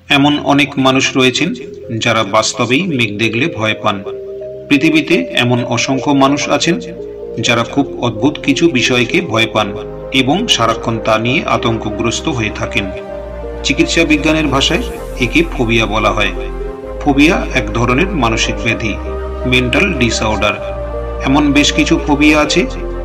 এমন অনেক মানুষ রয়েছেন যারা বাস্তবেই মেঘ দেখলে ভয় পান। পৃথিবীতে এমন অসংখ্য মানুষ আছেন যারা খুব অদ্ভুত কিছু বিষয়কে ভয় পান এবং সারাক্ষণ তা নিয়ে আতঙ্কগ্রস্ত হয়ে থাকেন। চিকিৎসা বিজ্ঞানের ভাষায় একে ফোবিয়া বলা হয়। ফোবিয়া এক ধরনের মানসিক ব্যাধি, মেন্টাল ডিসঅর্ডার। এমন বেশ কিছু ফোবিয়া আছে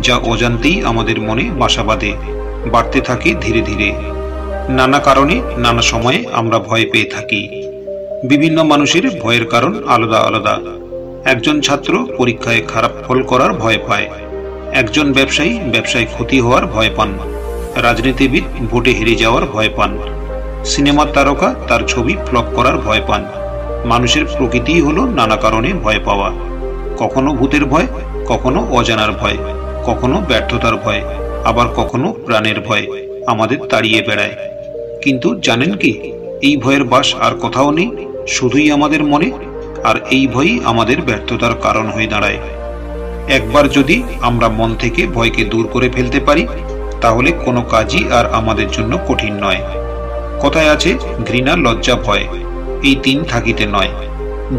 যা অজান্তেই আমাদের মনে বাসা বাঁধে, বাড়তে থাকে ধীরে ধীরে। নানা কারণে নানা সময়ে আমরা ভয় পেয়ে থাকি। বিভিন্ন মানুষের ভয়ের কারণ আলাদা আলাদা। একজন ছাত্র পরীক্ষায় খারাপ ফল করার ভয় পায়, একজন ব্যবসায় ক্ষতি হওয়ার ভয় পান, রাজনীতিবিদ ভোটে হেরে যাওয়ার ভয় পান, সিনেমার তারকা তার ছবি ফ্লপ করার ভয় পান। মানুষের প্রকৃতিই হলো নানা কারণে ভয় পাওয়া। কখনো ভূতের ভয়, কখনো অজানার ভয়, কখনো ব্যর্থতার ভয়, আবার কখনো প্রাণের ভয় আমাদের তাড়িয়ে বেড়ায়। কিন্তু জানেন কি, এই ভয়ের বাস আর কোথাও নেই, শুধুই আমাদের মনে। আর এই ভয়ই আমাদের ব্যর্থতার কারণ হয়ে দাঁড়ায়। একবার যদি আমরা মন থেকে ভয়কে দূর করে ফেলতে পারি, তাহলে কোনো কাজই আর আমাদের জন্য কঠিন নয়। কথায় আছে, ঘৃণা, লজ্জা, ভয়, এই তিন থাকিতে নয়।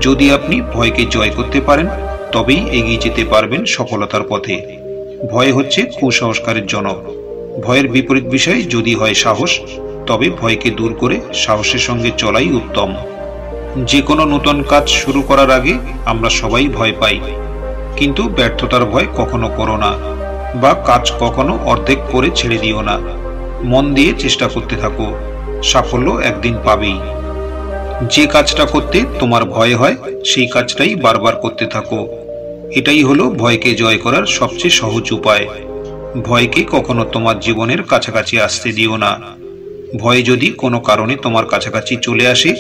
যদি আপনি ভয়কে জয় করতে পারেন, তবেই এগিয়ে যেতে পারবেন সফলতার পথে। ভয় হচ্ছে কুসংস্কারের জনক। ভয়ের বিপরীত বিষয় যদি হয় সাহস, তবে ভয়কে দূর করে সাহসের সঙ্গে চলাই উত্তম। যে কোনো নতুন কাজ শুরু করার আগে আমরা সবাই ভয় পাই, কিন্তু ব্যর্থতার ভয় কখনো করো না, বা কাজ কখনো অর্ধেক করে ছেড়ে দিও না। মন দিয়ে চেষ্টা করতে থাকো, সাফল্য একদিন পাবেই। যে কাজটা করতে তোমার ভয় হয়, সেই কাজটাই বারবার করতে থাকো। এটাই হলো ভয়কে জয় করার সবচেয়ে সহজ উপায়। ভয়কে কখনো তোমার জীবনের কাছাকাছি আসতে দিও না। ভয় যদি কোনো কারণে তোমার কাছাকাছি চলে আসে,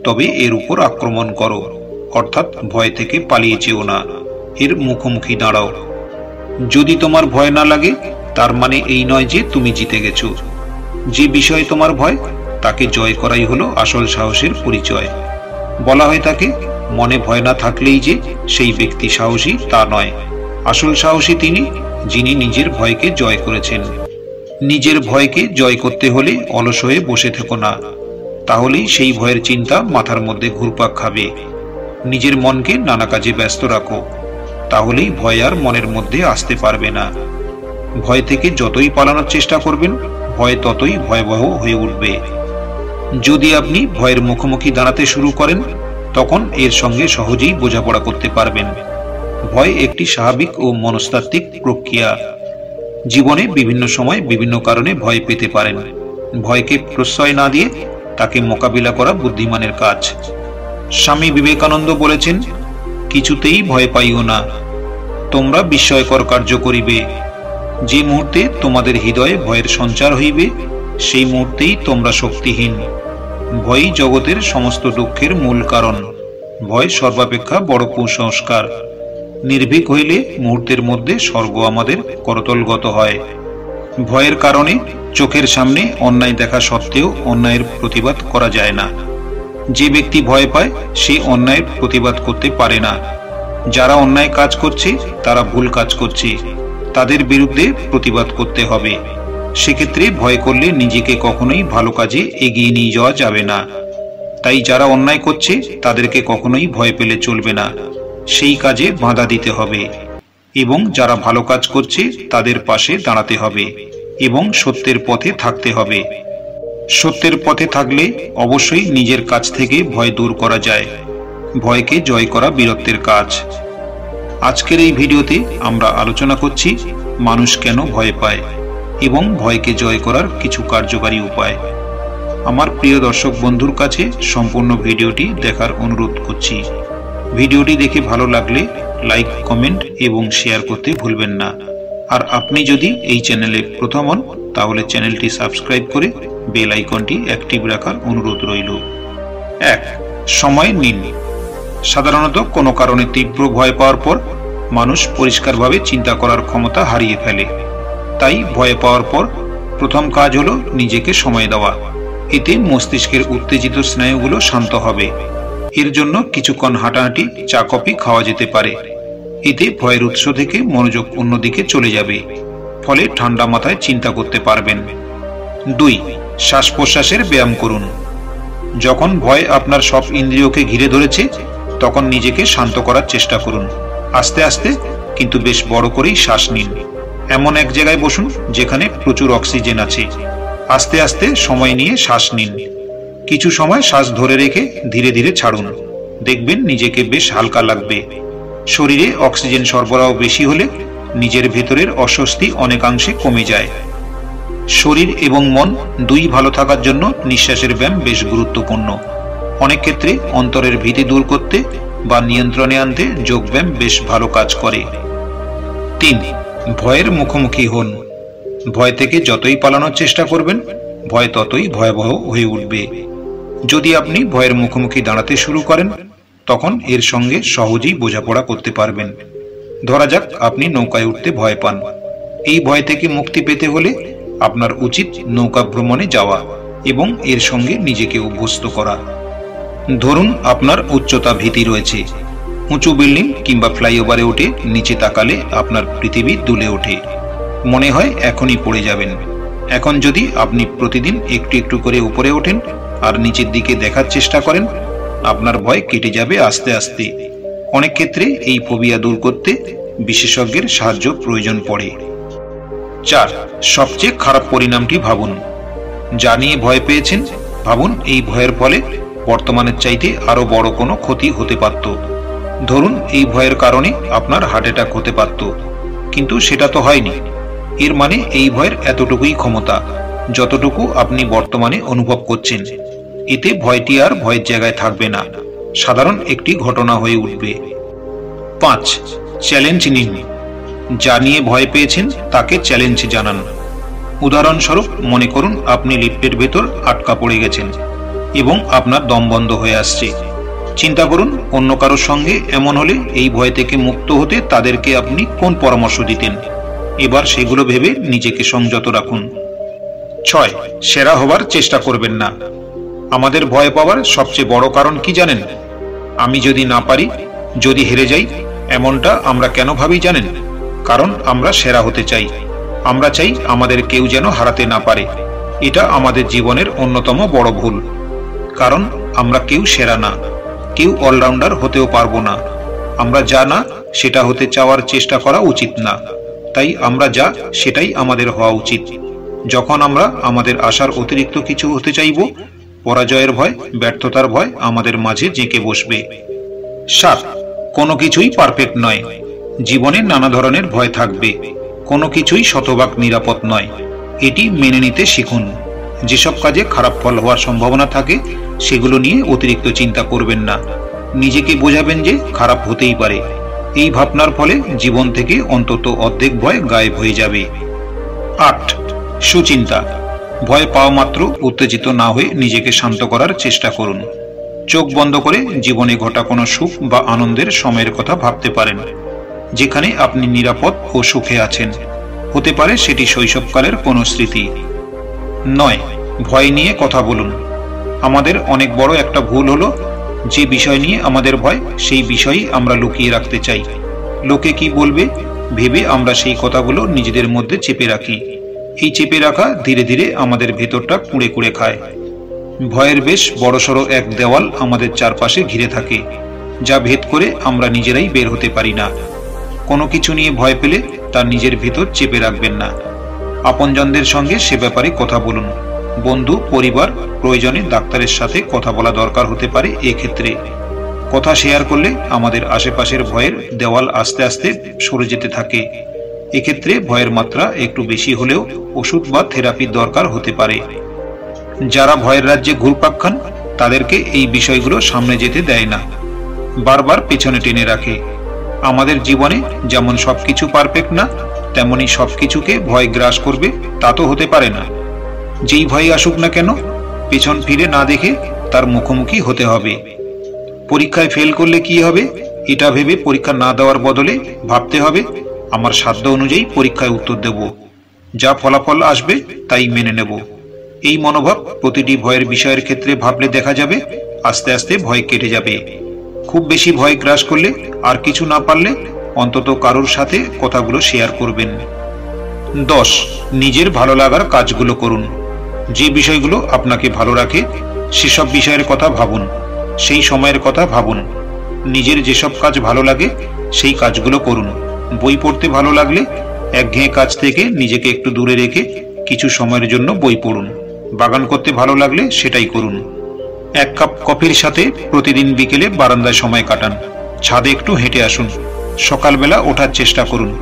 তবে এর উপর আক্রমণ করো, অর্থাৎ ভয় থেকে পালিয়ে যেও না, এর মুখোমুখি দাঁড়াও। যদি তোমার ভয় না লাগে, তার মানে এই নয় যে তুমি জিতে গেছো। যে বিষয়ে তোমার ভয়, তাকে জয় করাই হলো আসল সাহসের পরিচয়। বলা হয় থাকে, মনে ভয় না থাকলেই যে সেই ব্যক্তি সাহসী তা নয়। আসল সাহসী তিনি, যিনি নিজের ভয়কে জয় করেছেন। নিজের ভয়কে জয় করতে হলে অলস হয়ে বসে থেকো না, তাহলেই সেই ভয়ের চিন্তা মাথার মধ্যে ঘুরপাক খাবে। নিজের মনকে নানা কাজে ব্যস্ত রাখো, তাহলেই ভয় আর মনের মধ্যে আসতে পারবে না। ভয় থেকে যতই পালানোর চেষ্টা করবেন, ভয় ততই ভয়াবহ হয়ে উঠবে। যদি আপনি ভয়ের মুখোমুখি দাঁড়াতে শুরু করেন, তখন এর সঙ্গে সহজেই বোঝাপড়া করতে পারবেন। ভয় একটি স্বাভাবিক ও মনস্তাত্ত্বিক প্রক্রিয়া। জীবনে বিভিন্ন সময় বিভিন্ন কারণে ভয় পেতে পারেন। ভয়কে প্রশ্রয় না দিয়ে তাকে মোকাবিলা করা বুদ্ধিমানের কাজ। স্বামী বিবেকানন্দ বলেছেন, কিছুতেই ভয় পাইও না, তোমরা বিস্ময়কর কার্য করিবে। যে মুহূর্তে তোমাদের হৃদয়ে ভয়ের সঞ্চার হইবে, সেই মুহূর্তেই তোমরা শক্তিহীন। ভয়ই জগতের সমস্ত দুঃখের মূল কারণ। ভয় সর্বাপেক্ষা বড় কুসংস্কার। নির্ভীক হইলে মুহূর্তের মধ্যে স্বর্গ আমাদের করতলগত হয়। ভয়ের কারণে চোখের সামনে অন্যায় দেখা সত্ত্বেও অন্যায়ের প্রতিবাদ করা যায় না। যে ব্যক্তি ভয় পায়, সে অন্যায়ের প্রতিবাদ করতে পারে না। যারা অন্যায় কাজ করছে, তারা ভুল কাজ করছে, তাদের বিরুদ্ধে প্রতিবাদ করতে হবে। সেক্ষেত্রে ভয় করলে নিজেকে কখনোই ভালো কাজে এগিয়ে নিয়ে যাওয়া যাবে না। তাই যারা অন্যায় করছে, তাদেরকে কখনোই ভয় পেলে চলবে না, সেই কাজে বাধা দিতে হবে। এবং যারা ভালো কাজ করছে, তাদের পাশে দাঁড়াতে হবে এবং সত্যের পথে থাকতে হবে। সত্যের পথে থাকলে অবশ্যই নিজের কাছ থেকে ভয় দূর করা যায়। ভয়কে জয় করা বীরত্বের কাজ। আজকের এই ভিডিওতে আমরা আলোচনা করছি মানুষ কেন ভয় পায় এবং ভয়কে জয় করার কিছু কার্যকারী উপায়। আমার প্রিয় দর্শক বন্ধুর কাছে সম্পূর্ণ ভিডিওটি দেখার অনুরোধ করছি। ভিডিওটি দেখে ভালো লাগলে লাইক, কমেন্ট এবং শেয়ার করতে ভুলবেন না। আর আপনি যদি এই চ্যানেলে প্রথম হন, তাহলে চ্যানেলটি সাবস্ক্রাইব করে বেল আইকনটি অ্যাক্টিভ রাখার অনুরোধ রইল। 1. সময় নিন। সাধারণত কোনো কারণে তীব্র ভয় পাওয়ার পর মানুষ পরিষ্কারভাবে চিন্তা করার ক্ষমতা হারিয়ে ফেলে। তাই ভয় পাওয়ার পর প্রথম কাজ হলো নিজেকে সময় দেওয়া। এতে মস্তিষ্কের উত্তেজিত স্নায়ুগুলো শান্ত হবে। এর জন্য কিছুক্ষণ হাঁটাহাঁটি, চা কফি খাওয়া যেতে পারে। এতে ভয়ের উৎস থেকে মনোযোগ অন্যদিকে চলে যাবে, ফলে ঠান্ডা মাথায় চিন্তা করতে পারবেন। 2. শ্বাস প্রশ্বাসের ব্যায়াম করুন। যখন ভয় আপনার সব ইন্দ্রিয়কে ঘিরে ধরেছে তখন নিজেকে শান্ত করার চেষ্টা করুন। আস্তে আস্তে কিন্তু বেশ বড় করেই শ্বাস নিন। এমন এক জায়গায় বসুন যেখানে প্রচুর অক্সিজেন আছে। আস্তে আস্তে সময় নিয়ে শ্বাস নিন। কিছু সময় শ্বাস ধরে রেখে ধীরে ধীরে ছাড়ুন। দেখবেন নিজেকে বেশ হালকা লাগবে। শরীরে অক্সিজেন সরবরাহ বেশি হলে নিজের ভেতরের অস্বস্তি অনেকাংশে কমে যায়। শরীর এবং মন দুই ভালো থাকার জন্য নিঃশ্বাসের ব্যায়াম বেশ গুরুত্বপূর্ণ। অনেক ক্ষেত্রে অন্তরের ভীতি দূর করতে বা নিয়ন্ত্রণে আনতে যোগব্যায়াম বেশ ভালো কাজ করে। 3. ভয়ের মুখোমুখি হন। ভয় থেকে যতই পালানোর চেষ্টা করবেন ভয় ততই ভয়াবহ হয়ে উঠবে। যদি আপনি ভয়ের মুখোমুখি দাঁড়াতে শুরু করেন তখন এর সঙ্গে সহজেই বোঝাপড়া করতে পারবেন। ধরা যাক আপনি নৌকায় উঠতে ভয় পান। এই ভয় থেকে মুক্তি পেতে হলে আপনার উচিত নৌকা ভ্রমণে যাওয়া এবং এর সঙ্গে নিজেকে অভ্যস্ত করা। ধরুন আপনার উচ্চতা ভীতি রয়েছে। উঁচু বিল্ডিং কিংবা ফ্লাইওভারে উঠে নিচে তাকালে আপনার পৃথিবী দুলে ওঠে। মনে হয় এখনই পড়ে যাবেন। এখন যদি আপনি প্রতিদিন একটু একটু করে উপরে ওঠেন আর নিচের দিকে দেখার চেষ্টা করেন আপনার ভয় কেটে যাবে আস্তে আস্তে। অনেক ক্ষেত্রে এই ফোবিয়া দূর করতে বিশেষজ্ঞের সাহায্য প্রয়োজন পড়ে। 4. সবচেয়ে খারাপ পরিণামটি ভাবুন। যা নিয়ে ভয় পেয়েছেন ভাবুন এই ভয়ের ফলে বর্তমানের চাইতে আরো বড় কোনো ক্ষতি হতে পারত। ধরুন এই ভয়ের কারণে আপনার হার্ট অ্যাটাক হতে পারত, কিন্তু সেটা তো হয়নি। এর মানে এই ভয়ের এতটুকুই ক্ষমতা যতটুকু আপনি বর্তমানে অনুভব করছেন। এতে ভয়টি আর ভয়ের জায়গায় থাকবে না, সাধারণ একটি ঘটনা হয়ে উঠবে। 5. চ্যালেঞ্জ নিন। যা নিয়ে ভয় পেয়েছেন তাকে চ্যালেঞ্জ জানান। উদাহরণস্বরূপ মনে করুন আপনি লিফটের ভেতর আটকা পড়ে গেছেন এবং আপনার দম বন্ধ হয়ে আসছে। চিন্তা করুন অন্য কারোর সঙ্গে এমন হলে এই ভয় থেকে মুক্ত হতে তাদেরকে আপনি কোন পরামর্শ দিতেন। এবার সেগুলো ভেবে নিজেকে সংযত রাখুন। 6. সেরা হবার চেষ্টা করবেন না। আমাদের ভয় পাওয়ার সবচেয়ে বড় কারণ কি জানেন? আমি যদি না পারি, যদি হেরে যাই, এমনটা আমরা কেন ভাবি জানেন? কারণ আমরা সেরা হতে চাই। আমরা চাই আমাদের কেউ যেন হারাতে না পারে। এটা আমাদের জীবনের অন্যতম বড় ভুল। কারণ আমরা কেউ সেরা না, কেউ অলরাউন্ডার হতেও পারবো না। আমরা যা না সেটা হতে চাওয়ার চেষ্টা করা উচিত না। তাই আমরা যা সেটাই আমাদের হওয়া উচিত। যখন আমরা আমাদের আশার অতিরিক্ত কিছু হতে চাইব পরাজয়ের ভয়, ব্যর্থতার ভয় আমাদের মাঝে জেঁকে বসবে। 7. কোনো কিছুই পারফেক্ট নয়। জীবনে নানা ধরনের ভয় থাকবে, কোনো কিছুই শতভাগ নিরাপদ নয়। এটি মেনে নিতে শিখুন। যেসব কাজে খারাপ ফল হওয়ার সম্ভাবনা থাকে সেগুলো নিয়ে অতিরিক্ত চিন্তা করবেন না। নিজেকে বোঝাবেন যে খারাপ হতেই পারে। এই ভাবনার ফলে জীবন থেকে অন্তত অর্ধেক ভয় গায়েব হয়ে যাবে। 8. সুচিন্তা। ভয় পাওয়া মাত্র উত্তেজিত না হয়ে নিজেকে শান্ত করার চেষ্টা করুন। চোখ বন্ধ করে জীবনে ঘটা কোনো সুখ বা আনন্দের সময়ের কথা ভাবতে পারেন, যেখানে আপনি নিরাপদ ও সুখে আছেন। হতে পারে সেটি শৈশবকালের কোনো স্মৃতি। 9. ভয় নিয়ে কথা বলুন। আমাদের অনেক বড় একটা ভুল হলো যে বিষয় নিয়ে আমাদের ভয় সেই বিষয়ই আমরা লুকিয়ে রাখতে চাই। লোকে কি বলবে ভেবে আমরা সেই কথাগুলো নিজেদের মধ্যে চেপে রাখি। এই চেপে রাখা ধীরে ধীরে আমাদের ভেতরটা কুঁড়ে কুঁড়ে খায়। ভয়ের বেশ বড়সড় এক দেওয়াল আমাদের চারপাশে ঘিরে থাকে, যা ভেদ করে আমরা নিজেরাই বের হতে পারি না। কোনো কিছু নিয়ে ভয় পেলে তা নিজের ভেতর চেপে রাখবেন না। আপনজনদের সঙ্গে সে ব্যাপারে কথা বলুন। বন্ধু, পরিবার, প্রয়োজনে ডাক্তারের সাথে কথা বলা দরকার হতে পারে। এক্ষেত্রে কথা শেয়ার করলে আমাদের আশেপাশের ভয়ের দেওয়াল আস্তে আস্তে সরে যেতে থাকে। এক্ষেত্রে ভয়ের মাত্রা একটু বেশি হলেও ওষুধ বা থেরাপির দরকার হতে পারে। যারা ভয়ের রাজ্যে ঘুরপাক খান তাদেরকে এই বিষয়গুলো সামনে যেতে দেয় না, বারবার পেছনে টেনে রাখে। আমাদের জীবনে যেমন সবকিছু পারফেক্ট না, তেমনি সবকিছুকে ভয় গ্রাস করবে তা তো হতে পারে না। যেই ভয় আসুক না কেন পেছন ফিরে না দেখে তার মুখোমুখি হতে হবে। পরীক্ষায় ফেল করলে কি হবে এটা ভেবে পরীক্ষা না দেওয়ার বদলে ভাবতে হবে আমার সাধ্য অনুযায়ী পরীক্ষায় উত্তর দেব, যা ফলাফল আসবে তাই মেনে নেব। এই মনোভাব প্রতিটি ভয়ের বিষয়ের ক্ষেত্রে ভাবলে দেখা যাবে আস্তে আস্তে ভয় কেটে যাবে। খুব বেশি ভয় গ্রাস করলে আর কিছু না পারলে অন্তত কারোর সাথে কথাগুলো শেয়ার করবেন। 10. নিজের ভালো লাগার কাজগুলো করুন। যে বিষয়গুলো আপনাকে ভালো রাখে সেসব বিষয়ের কথা ভাবুন, সেই সময়ের কথা ভাবুন। নিজের যেসব কাজ ভালো লাগে সেই কাজগুলো করুন। বই পড়তে ভালো লাগলে একঘেয়ে কাজ থেকে নিজেকে একটু দূরে রেখে কিছু সময়ের জন্য বই পড়ুন। বাগান করতে ভালো লাগলে সেটাই করুন। এক কাপ কফির সাথে প্রতিদিন বিকেলে বারান্দায় সময় কাটান। ছাদে একটু হেঁটে আসুন। সকালবেলা ওঠার চেষ্টা করুন।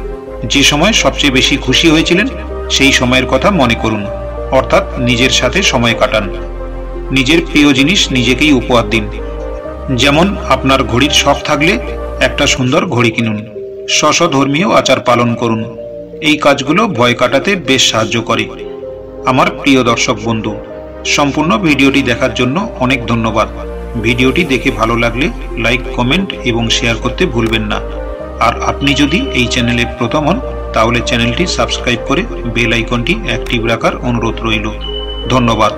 যে সময় সবচেয়ে বেশি খুশি হয়েছিলেন সেই সময়ের কথা মনে করুন, অর্থাৎ নিজের সাথে সময় কাটান। নিজের প্রিয় জিনিস নিজেকেই উপহার দিন। যেমন আপনার ঘড়ির শখ থাকলে একটা সুন্দর ঘড়ি কিনুন। ধর্মীয় আচার পালন করুন। এই কাজগুলো ভয় কাটাতে বেশ সাহায্য করে। আমার প্রিয় দর্শক বন্ধু, সম্পূর্ণ ভিডিওটি দেখার জন্য অনেক ধন্যবাদ। ভিডিওটি দেখে ভালো লাগলে লাইক, কমেন্ট এবং শেয়ার করতে ভুলবেন না। আর আপনি যদি এই চ্যানেলে প্রথম হন তাহলে চ্যানেলটি সাবস্ক্রাইব করে বেল আইকনটি অ্যাক্টিভ রাখার অনুরোধ রইল। ধন্যবাদ।